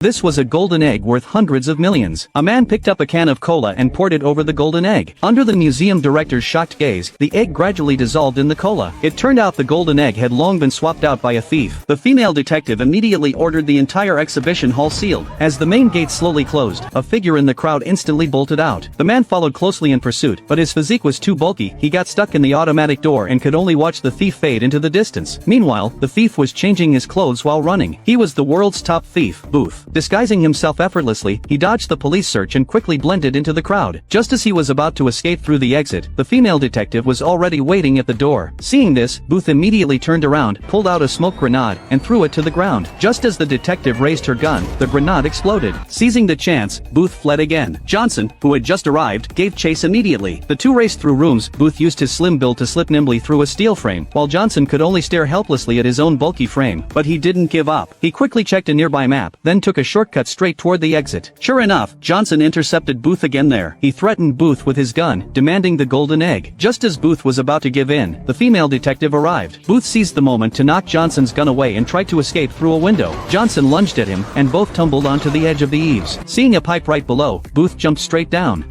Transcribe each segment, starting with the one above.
This was a golden egg worth hundreds of millions. A man picked up a can of cola and poured it over the golden egg. Under the museum director's shocked gaze, the egg gradually dissolved in the cola. It turned out the golden egg had long been swapped out by a thief. The female detective immediately ordered the entire exhibition hall sealed. As the main gate slowly closed, a figure in the crowd instantly bolted out. The man followed closely in pursuit, but his physique was too bulky. He got stuck in the automatic door and could only watch the thief fade into the distance. Meanwhile, the thief was changing his clothes while running. He was the world's top thief, Booth. Disguising himself effortlessly, he dodged the police search and quickly blended into the crowd. Just as he was about to escape through the exit, the female detective was already waiting at the door. Seeing this, Booth immediately turned around, pulled out a smoke grenade, and threw it to the ground. Just as the detective raised her gun, the grenade exploded. Seizing the chance, Booth fled again. Johnson, who had just arrived, gave chase immediately. The two raced through rooms. Booth used his slim build to slip nimbly through a steel frame, while Johnson could only stare helplessly at his own bulky frame. But he didn't give up. He quickly checked a nearby map, then took a shortcut straight toward the exit. Sure enough, Johnson intercepted Booth again there. He threatened Booth with his gun, demanding the golden egg. Just as Booth was about to give in, the female detective arrived. Booth seized the moment to knock Johnson's gun away and tried to escape through a window. Johnson lunged at him, and both tumbled onto the edge of the eaves. Seeing a pipe right below, Booth jumped straight down.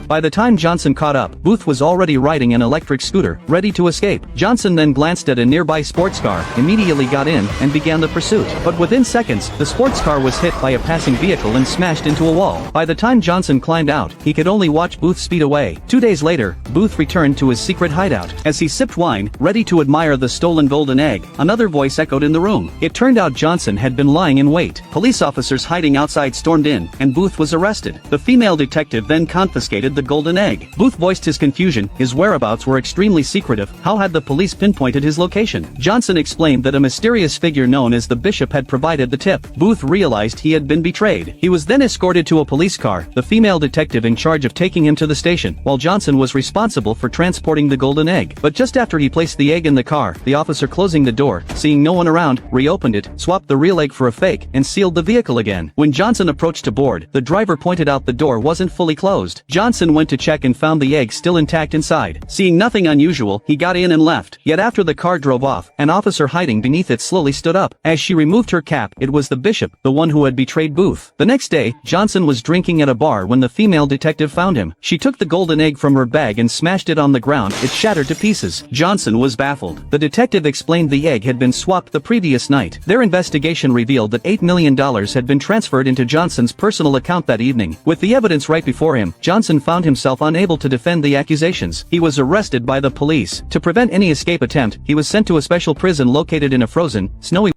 By the time Johnson caught up, Booth was already riding an electric scooter, ready to escape. Johnson then glanced at a nearby sports car, immediately got in, and began the pursuit. But within seconds, the sports car was hit by a passing vehicle and smashed into a wall. By the time Johnson climbed out, he could only watch Booth speed away. 2 days later, Booth returned to his secret hideout. As he sipped wine, ready to admire the stolen golden egg, another voice echoed in the room. It turned out Johnson had been lying in wait. Police officers hiding outside stormed in, and Booth was arrested. The female detective then confiscated the golden egg. Booth voiced his confusion. His whereabouts were extremely secretive. How had the police pinpointed his location? Johnson explained that a mysterious figure known as the Bishop had provided the tip. Booth realized he had been betrayed. He was then escorted to a police car, the female detective in charge of taking him to the station, while Johnson was responsible for transporting the golden egg. But just after he placed the egg in the car, the officer closing the door, seeing no one around, reopened it, swapped the real egg for a fake, and sealed the vehicle again. When Johnson approached to board, the driver pointed out the door wasn't fully closed. Johnson went to check and found the egg still intact inside. Seeing nothing unusual, he got in and left. Yet after the car drove off, an officer hiding beneath it slowly stood up. As she removed her cap, it was the Bishop, the one who had betrayed Booth. The next day, Johnson was drinking at a bar when the female detective found him. She took the golden egg from her bag and smashed it on the ground. It shattered to pieces. Johnson was baffled. The detective explained the egg had been swapped the previous night. Their investigation revealed that $8 million had been transferred into Johnson's personal account that evening. With the evidence right before him, Johnson found himself unable to defend the accusations. He was arrested by the police. To prevent any escape attempt, he was sent to a special prison located in a frozen, snowy